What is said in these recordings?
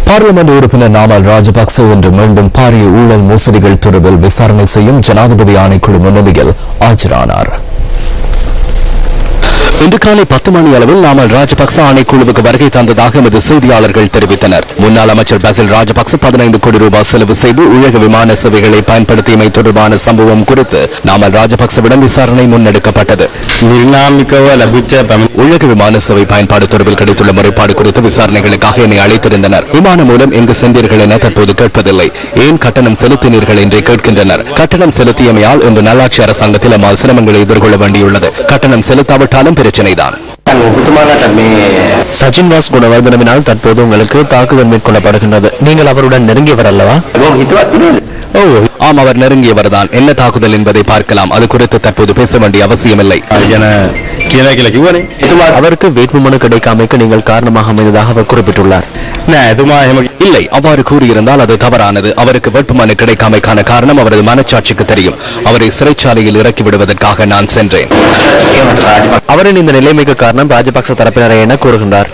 Parliament உறுப்பினர் நாமல் ராஜபக்சே இன்று மீண்டும் பாரிய ஊழல் மோசடிகள் தொடர்பில் விசாரணை செய்யும் ஜனாதிபதி ஆணைக்குழு முன்னிலையில் ஆஜரானார். இன்று காலை 10 மணி அளவில் நாமல் ராஜபக்ச ஆணைக்குழுவுக்கு வருகை தந்ததாக எமது செய்தியாளர்கள் தெரிவித்தனர். முன்னாள் அமைச்சர் பசில் ராஜபக்ச 15 கோடி ரூபாய் செலவு செய்து உலக விமான சேவைகளை பயன்படுத்தியமை தொடர்பான சம்பவம் குறித்து நாமல் ராஜபக்சவிடம் விசாரணை முன்னெடுக்கப்பட்டது. உலக விமான சேவை பயன்பாடு தொடர்பில் கிடைத்துள்ள முறைப்பாடு குறித்து விசாரணைகளுக்காக என்னை அழைத்திருந்தனர். விமானம் மூலம் எங்கு சென்றீர்கள் என தற்போது கேட்பதில்லை. ஏன் கட்டணம் செலுத்தினீர்கள் என்றே கேட்கின்றனர். கட்டணம் செலுத்தியமையால் இன்று நல்லாட்சி அரசாங்கத்தில் அம்மாள் சிரமங்களை எதிர்கொள்ள வேண்டியுள்ளது. கட்டணம் செலுத்தாவிட்டாலும் பிரச்சனைதான். சச்சின் தாஸ் குணவர்தனவினால் தற்போது உங்களுக்கு தாக்குதல் மேற்கொள்ளப்படுகின்றது. நீங்கள் அவருடன் நெருங்கியவர் அல்லவா? ஆம், அவர் நெருங்கியவர் தான். என்ன தாக்குதல் என்பதை பார்க்கலாம். அது குறித்து தற்போது பேச வேண்டிய அவசியமில்லை. அவருக்கு வேட்புமனு கிடைக்காமைக்கு நீங்கள் காரணமாக அமைந்ததாக அவர் குறிப்பிட்டுள்ளார். இல்லை, அவ்வாறு கூறியிருந்தால் அது தவறானது. அவருக்கு வேட்புமனு கிடைக்காமைக்கான காரணம் அவரது மனச்சாட்சிக்கு தெரியும். அவரை சிறைச்சாலையில் இறக்கி விடுவதற்காக நான் சென்றேன். அவரின் இந்த நிலைமைக்கு காரணம் ராஜபக்ச தரப்பினரை என கூறுகின்றார்.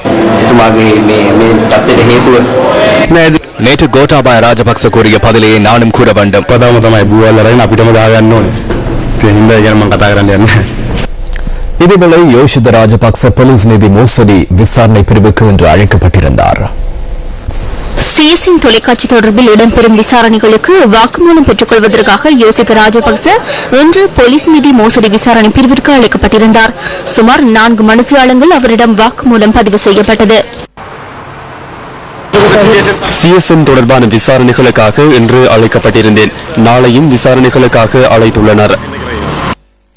நேற்று கோட்டாபாய ராஜபக்ச கூறிய பதிலையை நானும் கூற வேண்டும். இதேவேளை யோஷித ராஜபக்ச போலீஸ் நிதி மோசடி விசாரணை பிரிவுக்கு இன்று அழைக்கப்பட்டிருந்தார். சிஎஸ்என் தொலைக்காட்சி தொடர்பில் இடம்பெறும் விசாரணைகளுக்கு வாக்குமூலம் பெற்றுக் கொள்வதற்காக யோசித்த ராஜபக்ச இன்று போலீஸ் நிதி மோசடி விசாரணை பிரிவிற்கு அழைக்கப்பட்டிருந்தார். சுமார் 4 மணித்தியாலங்கள் அவரிடம் வாக்குமூலம் பதிவு செய்யப்பட்டது. சிஎஸ்என் தொடர்பான விசாரணைகளுக்காக இன்று அழைக்கப்பட்டிருந்தேன். நாளையும் விசாரணைகளுக்காக அழைத்துள்ளனர்.